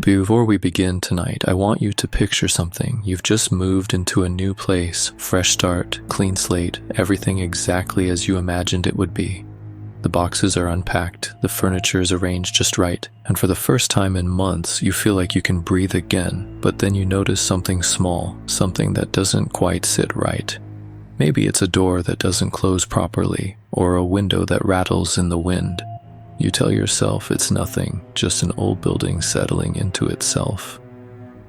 Before we begin tonight, I want you to picture something. You've just moved into a new place, fresh start, clean slate, everything exactly as you imagined it would be. The boxes are unpacked, the furniture is arranged just right, and for the first time in months, you feel like you can breathe again, but then you notice something small, something that doesn't quite sit right. Maybe it's a door that doesn't close properly, or a window that rattles in the wind. You tell yourself it's nothing, just an old building settling into itself.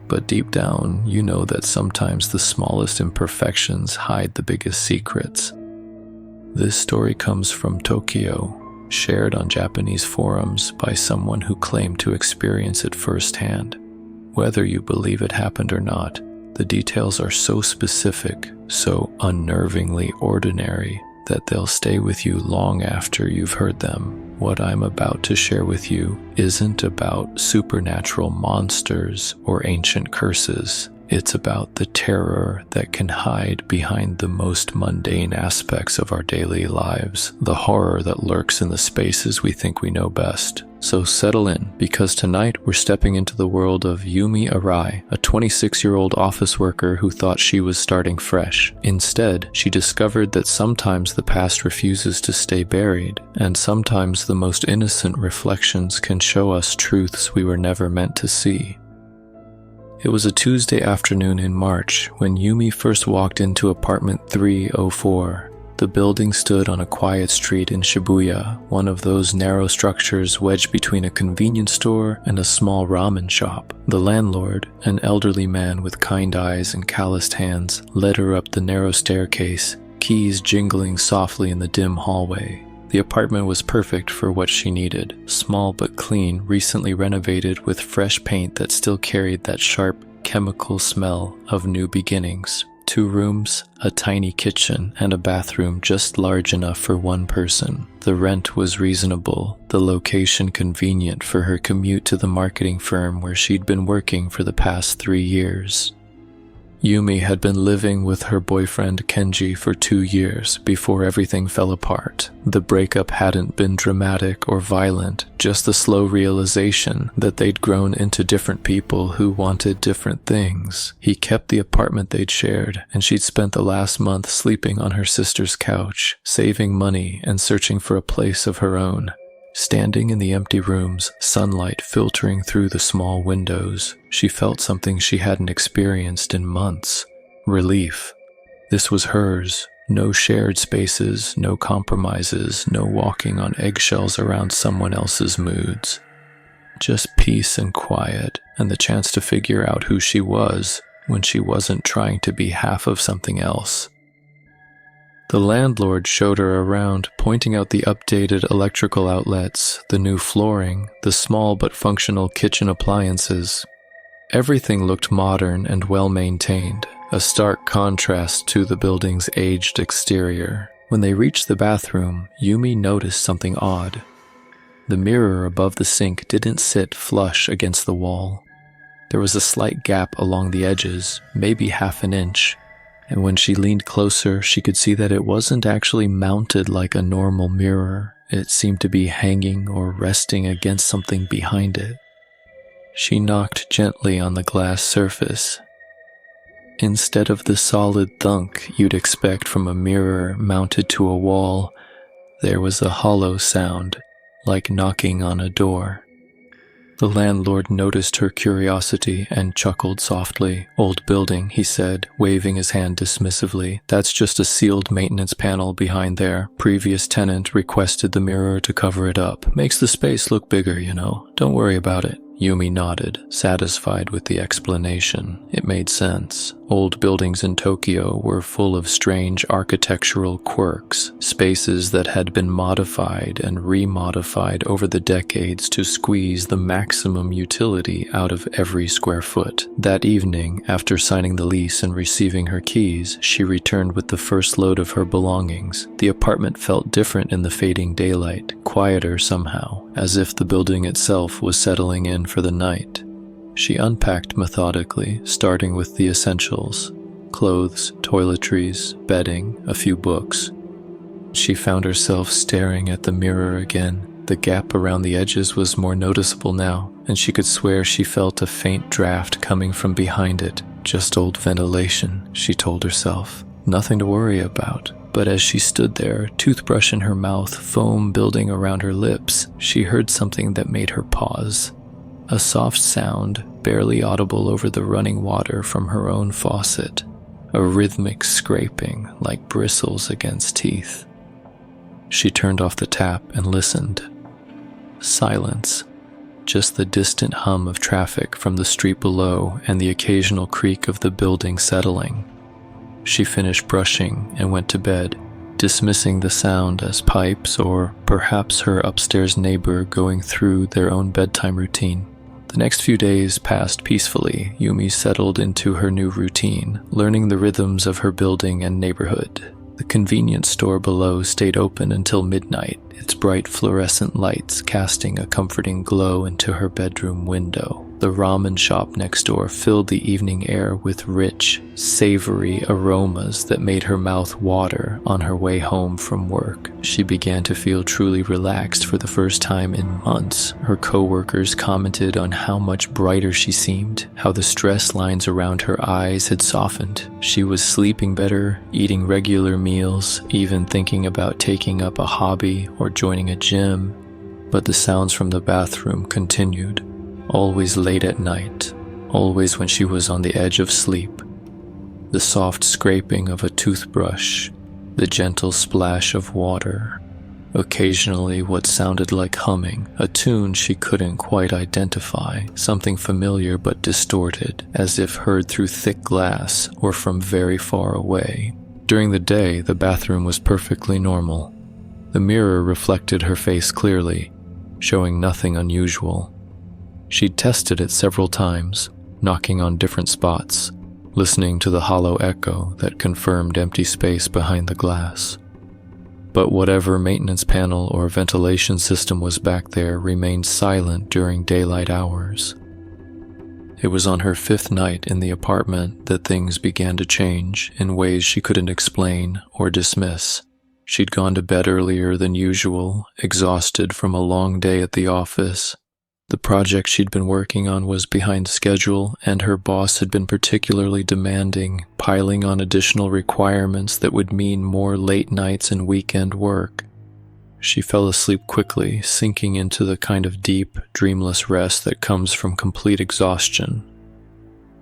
But deep down, you know that sometimes the smallest imperfections hide the biggest secrets. This story comes from Tokyo, shared on Japanese forums by someone who claimed to experience it firsthand. Whether you believe it happened or not, the details are so specific, so unnervingly ordinary, that they'll stay with you long after you've heard them. What I'm about to share with you isn't about supernatural monsters or ancient curses. It's about the terror that can hide behind the most mundane aspects of our daily lives, the horror that lurks in the spaces we think we know best. So settle in, because tonight we're stepping into the world of Yumi Arai, a 26-year-old office worker who thought she was starting fresh. Instead, she discovered that sometimes the past refuses to stay buried, and sometimes the most innocent reflections can show us truths we were never meant to see. It was a Tuesday afternoon in March when Yumi first walked into apartment 304. The building stood on a quiet street in Shibuya, one of those narrow structures wedged between a convenience store and a small ramen shop. The landlord, an elderly man with kind eyes and calloused hands, led her up the narrow staircase, keys jingling softly in the dim hallway. The apartment was perfect for what she needed. Small but clean, recently renovated with fresh paint that still carried that sharp, chemical smell of new beginnings. 2 rooms, a tiny kitchen, and a bathroom just large enough for one person. The rent was reasonable, the location convenient for her commute to the marketing firm where she'd been working for the past 3 years. Yumi had been living with her boyfriend Kenji for 2 years before everything fell apart. The breakup hadn't been dramatic or violent, just the slow realization that they'd grown into different people who wanted different things. He kept the apartment they'd shared, and she'd spent the last month sleeping on her sister's couch, saving money and searching for a place of her own. Standing in the empty rooms, sunlight filtering through the small windows, she felt something she hadn't experienced in months. Relief. This was hers. No shared spaces, no compromises, no walking on eggshells around someone else's moods. Just peace and quiet, and the chance to figure out who she was when she wasn't trying to be half of something else. The landlord showed her around, pointing out the updated electrical outlets, the new flooring, the small but functional kitchen appliances. Everything looked modern and well-maintained, a stark contrast to the building's aged exterior. When they reached the bathroom, Yumi noticed something odd. The mirror above the sink didn't sit flush against the wall. There was a slight gap along the edges, maybe half an inch. And when she leaned closer, she could see that it wasn't actually mounted like a normal mirror. It seemed to be hanging or resting against something behind it. She knocked gently on the glass surface. Instead of the solid thunk you'd expect from a mirror mounted to a wall, there was a hollow sound, like knocking on a door. The landlord noticed her curiosity and chuckled softly. "Old building," he said, waving his hand dismissively. "That's just a sealed maintenance panel behind there. Previous tenant requested the mirror to cover it up. Makes the space look bigger, you know. Don't worry about it." Yumi nodded, satisfied with the explanation. It made sense. Old buildings in Tokyo were full of strange architectural quirks, spaces that had been modified and remodified over the decades to squeeze the maximum utility out of every square foot. That evening, after signing the lease and receiving her keys, she returned with the first load of her belongings. The apartment felt different in the fading daylight, quieter somehow, as if the building itself was settling in for the night. She unpacked methodically, starting with the essentials: clothes, toiletries, bedding, a few books. She found herself staring at the mirror again. The gap around the edges was more noticeable now, and she could swear she felt a faint draft coming from behind it. Just old ventilation, she told herself. Nothing to worry about. But as she stood there, toothbrush in her mouth, foam building around her lips, she heard something that made her pause. A soft sound, barely audible over the running water from her own faucet. A rhythmic scraping, like bristles against teeth. She turned off the tap and listened. Silence. Just the distant hum of traffic from the street below and the occasional creak of the building settling. She finished brushing and went to bed, dismissing the sound as pipes or perhaps her upstairs neighbor going through their own bedtime routine. The next few days passed peacefully. Yumi settled into her new routine, learning the rhythms of her building and neighborhood. The convenience store below stayed open until midnight, its bright fluorescent lights casting a comforting glow into her bedroom window. The ramen shop next door filled the evening air with rich, savory aromas that made her mouth water on her way home from work. She began to feel truly relaxed for the first time in months. Her coworkers commented on how much brighter she seemed, how the stress lines around her eyes had softened. She was sleeping better, eating regular meals, even thinking about taking up a hobby or joining a gym. But the sounds from the bathroom continued. Always late at night, always when she was on the edge of sleep. The soft scraping of a toothbrush, the gentle splash of water, occasionally what sounded like humming, a tune she couldn't quite identify, something familiar but distorted, as if heard through thick glass or from very far away. During the day, the bathroom was perfectly normal. The mirror reflected her face clearly, showing nothing unusual. She'd tested it several times, knocking on different spots, listening to the hollow echo that confirmed empty space behind the glass. But whatever maintenance panel or ventilation system was back there remained silent during daylight hours. It was on her 5th night in the apartment that things began to change in ways she couldn't explain or dismiss. She'd gone to bed earlier than usual, exhausted from a long day at the office. The project she'd been working on was behind schedule, and her boss had been particularly demanding, piling on additional requirements that would mean more late nights and weekend work. She fell asleep quickly, sinking into the kind of deep, dreamless rest that comes from complete exhaustion.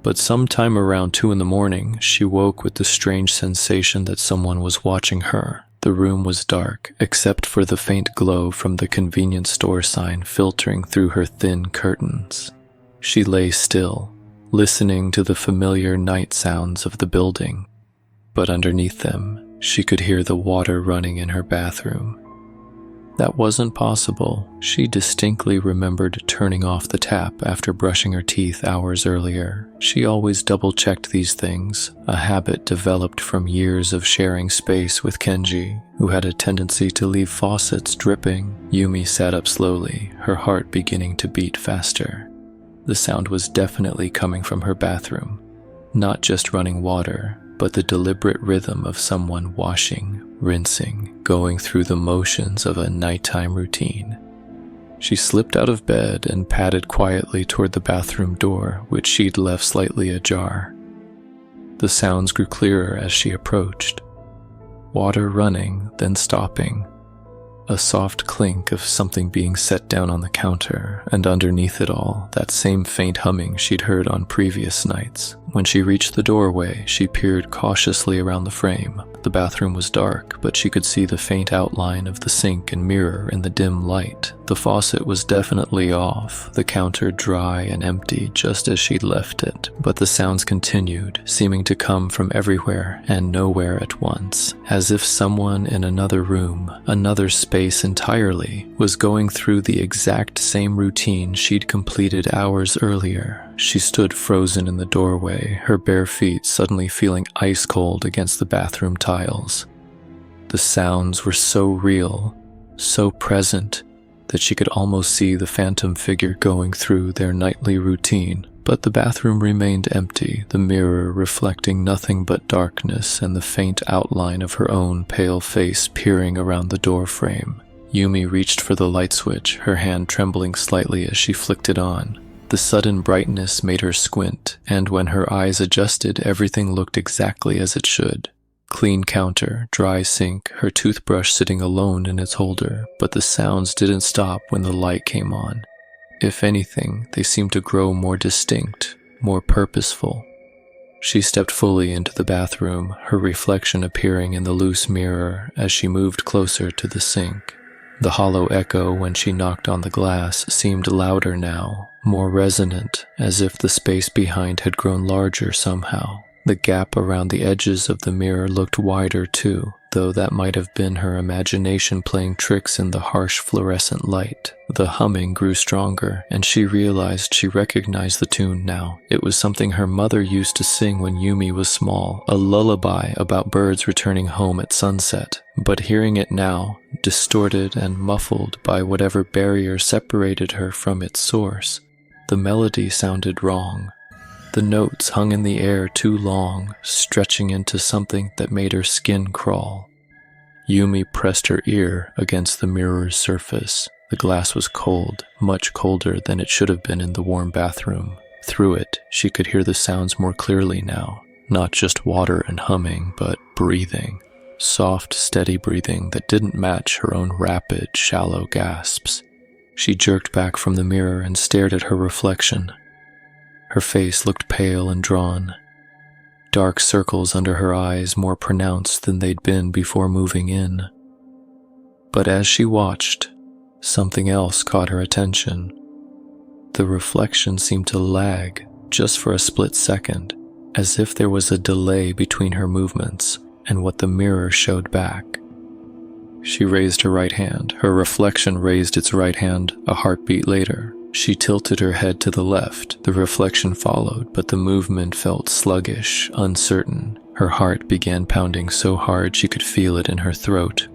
But sometime around 2 a.m, she woke with the strange sensation that someone was watching her. The room was dark, except for the faint glow from the convenience store sign filtering through her thin curtains. She lay still, listening to the familiar night sounds of the building. But underneath them, she could hear the water running in her bathroom. That wasn't possible. She distinctly remembered turning off the tap after brushing her teeth hours earlier. She always double-checked these things, a habit developed from years of sharing space with Kenji, who had a tendency to leave faucets dripping. Yumi sat up slowly, her heart beginning to beat faster. The sound was definitely coming from her bathroom. Not just running water, but the deliberate rhythm of someone washing, rinsing, going through the motions of a nighttime routine. She slipped out of bed and padded quietly toward the bathroom door, which she'd left slightly ajar. The sounds grew clearer as she approached. Water running, then stopping. A soft clink of something being set down on the counter, and underneath it all, that same faint humming she'd heard on previous nights. When she reached the doorway, she peered cautiously around the frame. The bathroom was dark, but she could see the faint outline of the sink and mirror in the dim light. The faucet was definitely off, the counter dry and empty just as she'd left it, but the sounds continued, seeming to come from everywhere and nowhere at once, as if someone in another room, another space entirely, was going through the exact same routine she'd completed hours earlier. She stood frozen in the doorway, her bare feet suddenly feeling ice cold against the bathroom tiles. The sounds were so real, so present, that she could almost see the phantom figure going through their nightly routine. But the bathroom remained empty, the mirror reflecting nothing but darkness and the faint outline of her own pale face peering around the door frame. Yumi reached for the light switch, her hand trembling slightly as she flicked it on. The sudden brightness made her squint, and when her eyes adjusted, everything looked exactly as it should. Clean counter, dry sink, her toothbrush sitting alone in its holder, but the sounds didn't stop when the light came on. If anything, they seemed to grow more distinct, more purposeful. She stepped fully into the bathroom, her reflection appearing in the loose mirror as she moved closer to the sink. The hollow echo when she knocked on the glass seemed louder now, more resonant, as if the space behind had grown larger somehow. The gap around the edges of the mirror looked wider too, though that might have been her imagination playing tricks in the harsh fluorescent light. The humming grew stronger, and she realized she recognized the tune now. It was something her mother used to sing when Yumi was small, a lullaby about birds returning home at sunset. But hearing it now, distorted and muffled by whatever barrier separated her from its source, the melody sounded wrong. The notes hung in the air too long, stretching into something that made her skin crawl. Yumi pressed her ear against the mirror's surface. The glass was cold, much colder than it should have been in the warm bathroom. Through it, she could hear the sounds more clearly now. Not just water and humming, but breathing. Soft, steady breathing that didn't match her own rapid, shallow gasps. She jerked back from the mirror and stared at her reflection. Her face looked pale and drawn. Dark circles under her eyes more pronounced than they'd been before moving in. But as she watched, something else caught her attention. The reflection seemed to lag, just for a split second, as if there was a delay between her movements and what the mirror showed back. She raised her right hand. Her reflection raised its right hand a heartbeat later. She tilted her head to the left. The reflection followed, but the movement felt sluggish, uncertain. Her heart began pounding so hard she could feel it in her throat.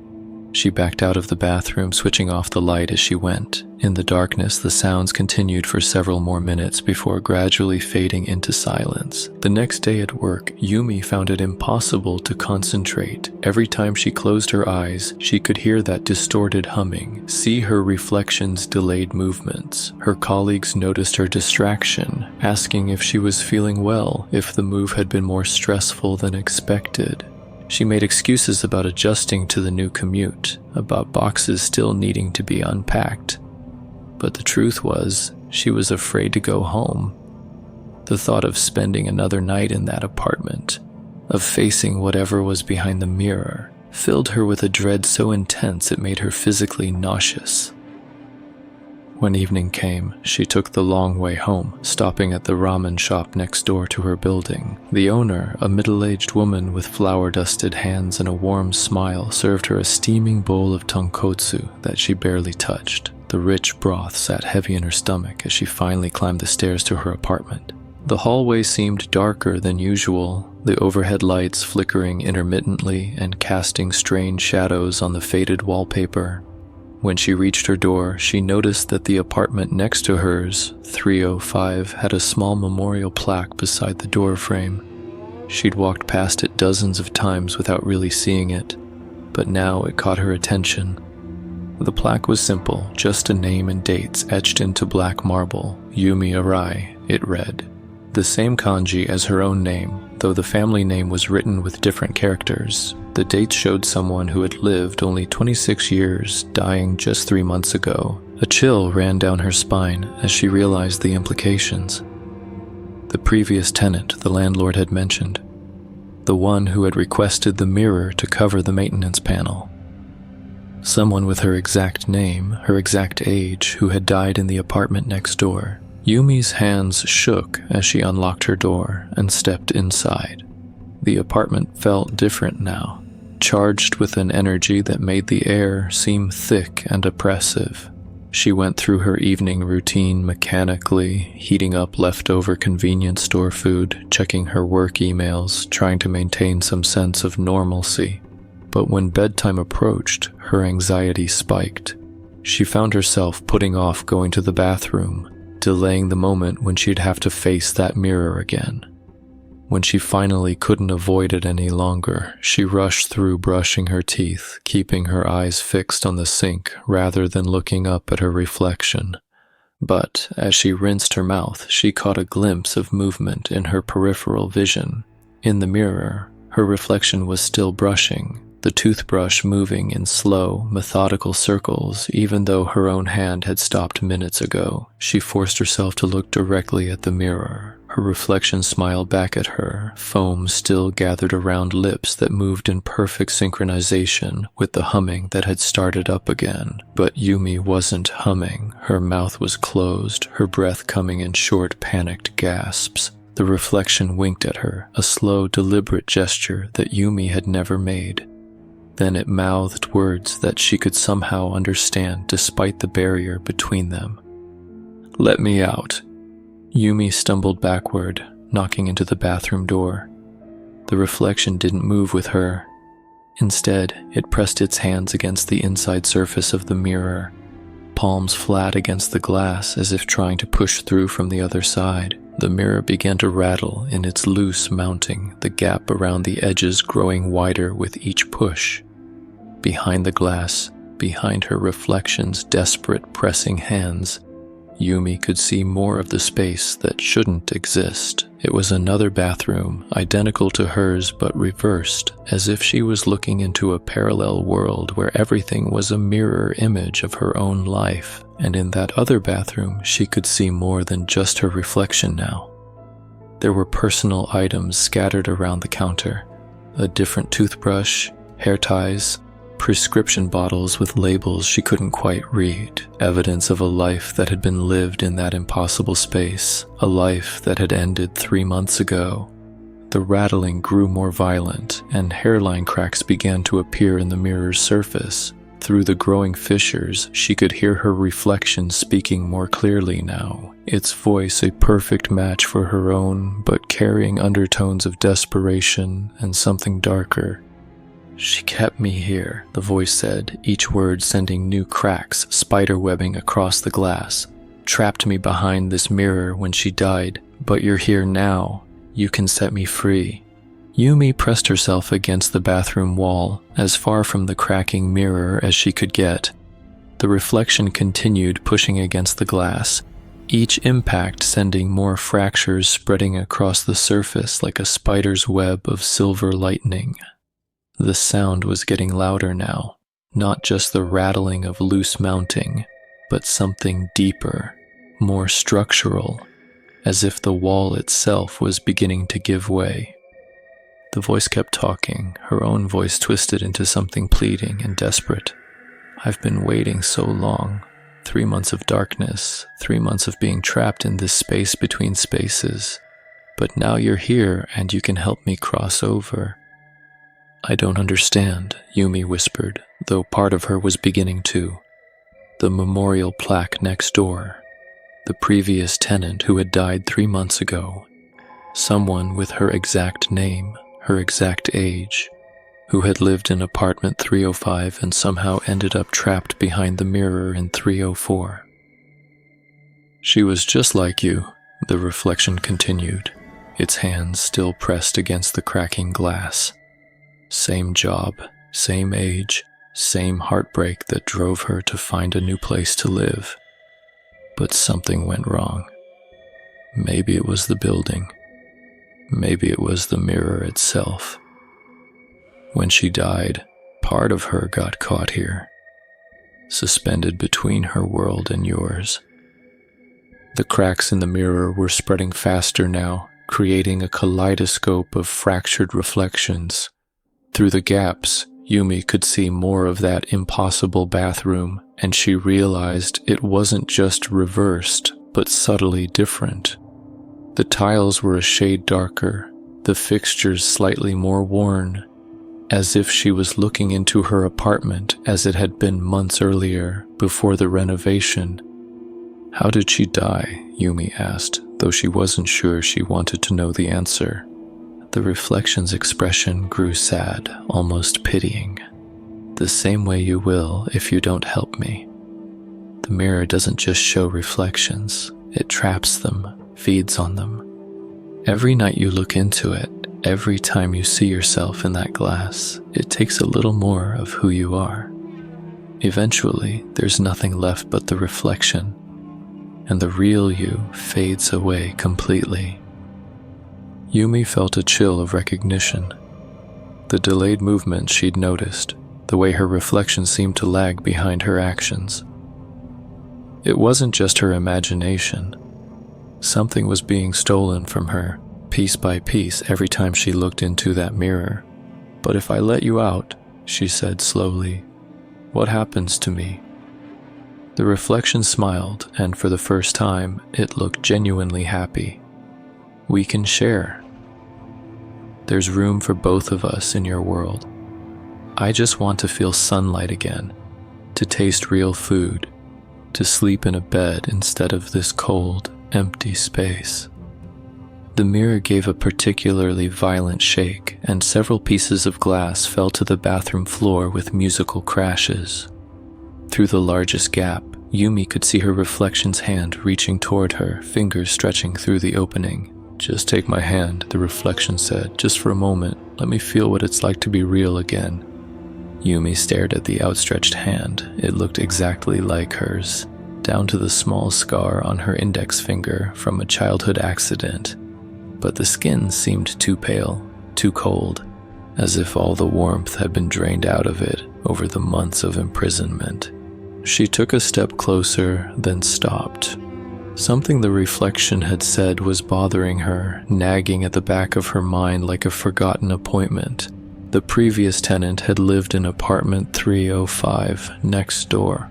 She backed out of the bathroom, switching off the light as she went. In the darkness, the sounds continued for several more minutes before gradually fading into silence. The next day at work, Yumi found it impossible to concentrate. Every time she closed her eyes, she could hear that distorted humming, see her reflection's delayed movements. Her colleagues noticed her distraction, asking if she was feeling well, if the move had been more stressful than expected. She made excuses about adjusting to the new commute, about boxes still needing to be unpacked. But the truth was, she was afraid to go home. The thought of spending another night in that apartment, of facing whatever was behind the mirror, filled her with a dread so intense it made her physically nauseous. When evening came, she took the long way home, stopping at the ramen shop next door to her building. The owner, a middle-aged woman with flour-dusted hands and a warm smile, served her a steaming bowl of tonkotsu that she barely touched. The rich broth sat heavy in her stomach as she finally climbed the stairs to her apartment. The hallway seemed darker than usual, the overhead lights flickering intermittently and casting strange shadows on the faded wallpaper. When she reached her door, she noticed that the apartment next to hers, 305, had a small memorial plaque beside the door frame. She'd walked past it dozens of times without really seeing it, but now it caught her attention. The plaque was simple, just a name and dates etched into black marble. Yumi Arai, it read. The same kanji as her own name, though the family name was written with different characters. The dates showed someone who had lived only 26 years, dying just 3 months ago. A chill ran down her spine as she realized the implications. The previous tenant the landlord had mentioned. The one who had requested the mirror to cover the maintenance panel. Someone with her exact name, her exact age, who had died in the apartment next door. Yumi's hands shook as she unlocked her door and stepped inside. The apartment felt different now, charged with an energy that made the air seem thick and oppressive. She went through her evening routine mechanically, heating up leftover convenience store food, checking her work emails, trying to maintain some sense of normalcy. But when bedtime approached, her anxiety spiked. She found herself putting off going to the bathroom, delaying the moment when she'd have to face that mirror again. When she finally couldn't avoid it any longer, she rushed through brushing her teeth, keeping her eyes fixed on the sink rather than looking up at her reflection. But as she rinsed her mouth, she caught a glimpse of movement in her peripheral vision. In the mirror, her reflection was still brushing, the toothbrush moving in slow, methodical circles, even though her own hand had stopped minutes ago. She forced herself to look directly at the mirror. Her reflection smiled back at her, foam still gathered around lips that moved in perfect synchronization with the humming that had started up again. But Yumi wasn't humming. Her mouth was closed, her breath coming in short, panicked gasps. The reflection winked at her, a slow, deliberate gesture that Yumi had never made. Then it mouthed words that she could somehow understand despite the barrier between them. "Let me out." Yumi stumbled backward, knocking into the bathroom door. The reflection didn't move with her. Instead, it pressed its hands against the inside surface of the mirror, palms flat against the glass as if trying to push through from the other side. The mirror began to rattle in its loose mounting, the gap around the edges growing wider with each push. Behind the glass, behind her reflection's desperate pressing hands, Yumi could see more of the space that shouldn't exist. It was another bathroom, identical to hers but reversed, as if she was looking into a parallel world where everything was a mirror image of her own life. And in that other bathroom, she could see more than just her reflection now. There were personal items scattered around the counter, a different toothbrush, hair ties, prescription bottles with labels she couldn't quite read, evidence of a life that had been lived in that impossible space, a life that had ended 3 months ago. The rattling grew more violent, and hairline cracks began to appear in the mirror's surface. Through the growing fissures, she could hear her reflection speaking more clearly now, its voice a perfect match for her own, but carrying undertones of desperation and something darker. "She kept me here," the voice said, each word sending new cracks spiderwebbing across the glass. "Trapped me behind this mirror when she died, but you're here now. You can set me free." Yumi pressed herself against the bathroom wall, as far from the cracking mirror as she could get. The reflection continued pushing against the glass, each impact sending more fractures spreading across the surface like a spider's web of silver lightning. The sound was getting louder now, not just the rattling of loose mounting, but something deeper, more structural, as if the wall itself was beginning to give way. The voice kept talking, her own voice twisted into something pleading and desperate. "I've been waiting so long. 3 months of darkness, 3 months of being trapped in this space between spaces. But now you're here and you can help me cross over." "I don't understand," Yumi whispered, though part of her was beginning to. The memorial plaque next door. The previous tenant who had died 3 months ago. Someone with her exact name, her exact age, who had lived in apartment 305 and somehow ended up trapped behind the mirror in 304. "She was just like you," the reflection continued, its hands still pressed against the cracking glass. Same job, same age, same heartbreak that drove her to find a new place to live. But something went wrong. Maybe it was the building. Maybe it was the mirror itself. When she died, part of her got caught here, suspended between her world and yours. The cracks in the mirror were spreading faster now, creating a kaleidoscope of fractured reflections. Through the gaps, Yumi could see more of that impossible bathroom, and she realized it wasn't just reversed, but subtly different. The tiles were a shade darker, the fixtures slightly more worn, as if she was looking into her apartment as it had been months earlier, before the renovation. "How did she die?" Yumi asked, though she wasn't sure she wanted to know the answer. The reflection's expression grew sad, almost pitying. "The same way you will if you don't help me. The mirror doesn't just show reflections, it traps them, feeds on them. Every night you look into it, every time you see yourself in that glass, it takes a little more of who you are. Eventually, there's nothing left but the reflection, and the real you fades away completely. Yumi felt a chill of recognition. The delayed movement she'd noticed, the way her reflection seemed to lag behind her actions. It wasn't just her imagination. Something was being stolen from her, piece by piece, every time she looked into that mirror. "But if I let you out," she said slowly, "what happens to me?" The reflection smiled, and for the first time, it looked genuinely happy. "We can share. There's room for both of us in your world. I just want to feel sunlight again, to taste real food, to sleep in a bed instead of this cold, empty space." The mirror gave a particularly violent shake, and several pieces of glass fell to the bathroom floor with musical crashes. Through the largest gap, Yumi could see her reflection's hand reaching toward her, fingers stretching through the opening. "Just take my hand," the reflection said, "just for a moment. Let me feel what it's like to be real again." Yumi stared at the outstretched hand. It looked exactly like hers, down to the small scar on her index finger from a childhood accident. But the skin seemed too pale, too cold, as if all the warmth had been drained out of it over the months of imprisonment. She took a step closer, then stopped. Something the reflection had said was bothering her, nagging at the back of her mind like a forgotten appointment. The previous tenant had lived in apartment 305 next door.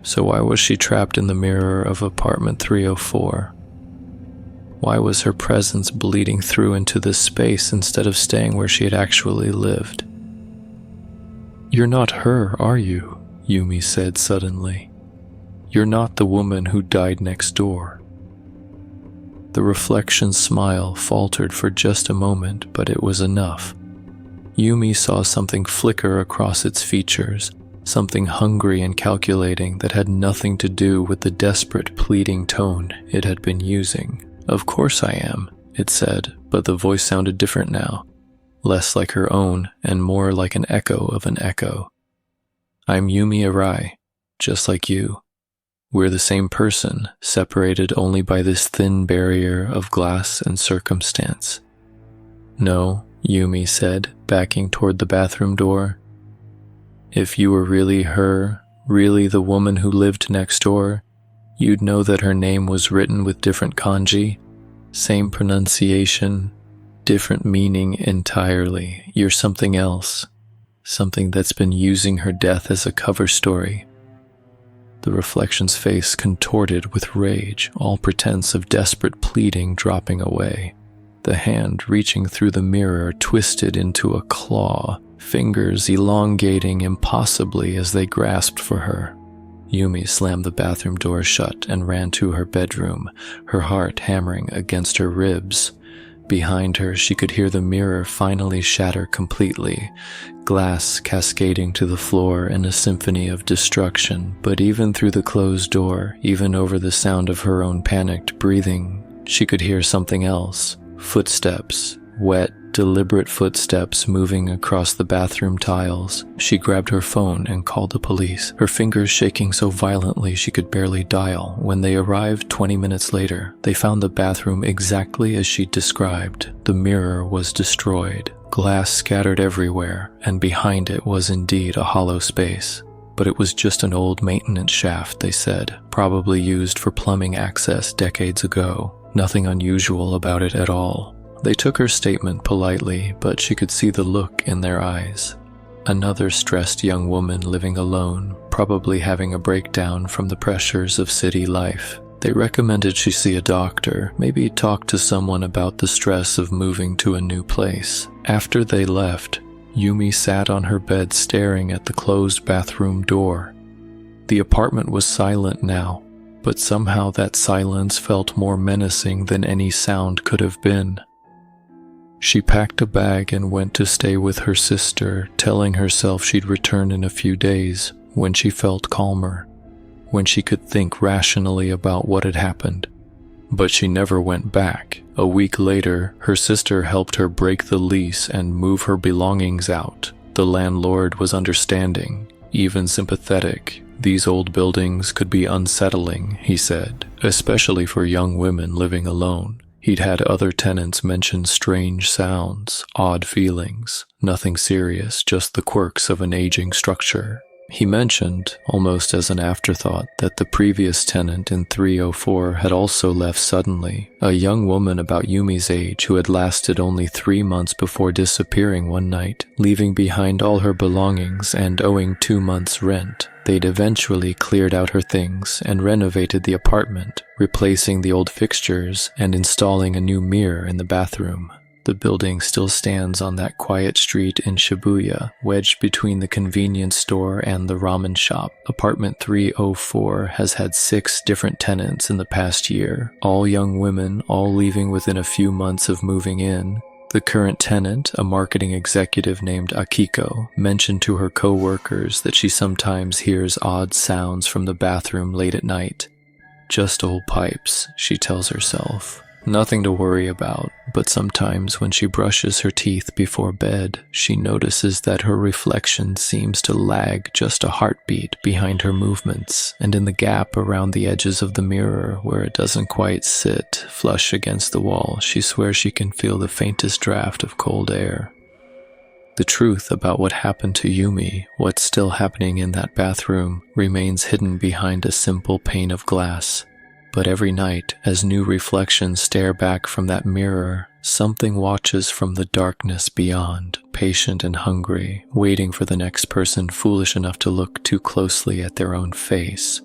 So why was she trapped in the mirror of apartment 304? Why was her presence bleeding through into this space instead of staying where she had actually lived? "You're not her, are you?" Yumi said suddenly. "You're not the woman who died next door." The reflection's smile faltered for just a moment, but it was enough. Yumi saw something flicker across its features, something hungry and calculating that had nothing to do with the desperate pleading tone it had been using. "Of course I am," it said, but the voice sounded different now, less like her own and more like an echo of an echo. "I'm Yumi Arai, just like you. We're the same person, separated only by this thin barrier of glass and circumstance." "No," Yumi said, backing toward the bathroom door. "If you were really her, really the woman who lived next door, you'd know that her name was written with different kanji, same pronunciation, different meaning entirely. You're something else, something that's been using her death as a cover story." The reflection's face contorted with rage, all pretense of desperate pleading dropping away. The hand reaching through the mirror twisted into a claw, fingers elongating impossibly as they grasped for her. Yumi slammed the bathroom door shut and ran to her bedroom, her heart hammering against her ribs. Behind her, she could hear the mirror finally shatter completely, glass cascading to the floor in a symphony of destruction. But even through the closed door, even over the sound of her own panicked breathing, she could hear something else. Footsteps, wet, deliberate footsteps moving across the bathroom tiles. She grabbed her phone and called the police, her fingers shaking so violently she could barely dial. When they arrived 20 minutes later, they found the bathroom exactly as she'd described. The mirror was destroyed, glass scattered everywhere, and behind it was indeed a hollow space. But it was just an old maintenance shaft, they said, probably used for plumbing access decades ago. Nothing unusual about it at all. They took her statement politely, but she could see the look in their eyes. Another stressed young woman living alone, probably having a breakdown from the pressures of city life. They recommended she see a doctor, maybe talk to someone about the stress of moving to a new place. After they left, Yumi sat on her bed staring at the closed bathroom door. The apartment was silent now, but somehow that silence felt more menacing than any sound could have been. She packed a bag and went to stay with her sister, telling herself she'd return in a few days, when she felt calmer, when she could think rationally about what had happened. But she never went back. A week later, her sister helped her break the lease and move her belongings out. The landlord was understanding, even sympathetic. These old buildings could be unsettling, he said, especially for young women living alone. He'd had other tenants mention strange sounds, odd feelings, nothing serious, just the quirks of an aging structure. He mentioned, almost as an afterthought, that the previous tenant in 304 had also left suddenly, a young woman about Yumi's age who had lasted only 3 months before disappearing one night, leaving behind all her belongings and owing 2 months' rent. They'd eventually cleared out her things and renovated the apartment, replacing the old fixtures and installing a new mirror in the bathroom. The building still stands on that quiet street in Shibuya, wedged between the convenience store and the ramen shop. Apartment 304 has had 6 different tenants in the past year, all young women, all leaving within a few months of moving in. The current tenant, a marketing executive named Akiko, mentioned to her co-workers that she sometimes hears odd sounds from the bathroom late at night. Just old pipes, she tells herself. Nothing to worry about, but sometimes when she brushes her teeth before bed, she notices that her reflection seems to lag just a heartbeat behind her movements, and in the gap around the edges of the mirror where it doesn't quite sit flush against the wall, she swears she can feel the faintest draft of cold air. The truth about what happened to Yumi, what's still happening in that bathroom, remains hidden behind a simple pane of glass. But every night, as new reflections stare back from that mirror, something watches from the darkness beyond, patient and hungry, waiting for the next person foolish enough to look too closely at their own face.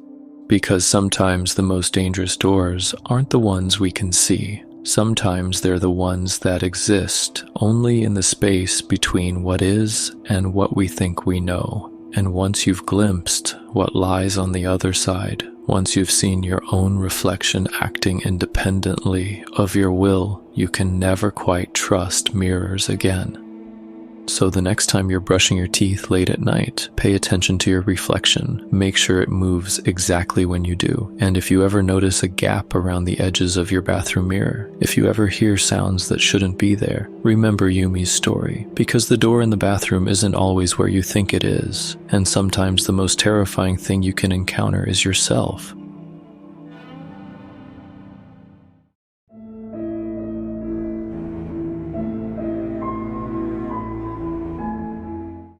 Because sometimes the most dangerous doors aren't the ones we can see. Sometimes they're the ones that exist only in the space between what is and what we think we know. And once you've glimpsed what lies on the other side, once you've seen your own reflection acting independently of your will, you can never quite trust mirrors again. So the next time you're brushing your teeth late at night, pay attention to your reflection. Make sure it moves exactly when you do. And if you ever notice a gap around the edges of your bathroom mirror, if you ever hear sounds that shouldn't be there, remember Yumi's story. Because the door in the bathroom isn't always where you think it is. And sometimes the most terrifying thing you can encounter is yourself.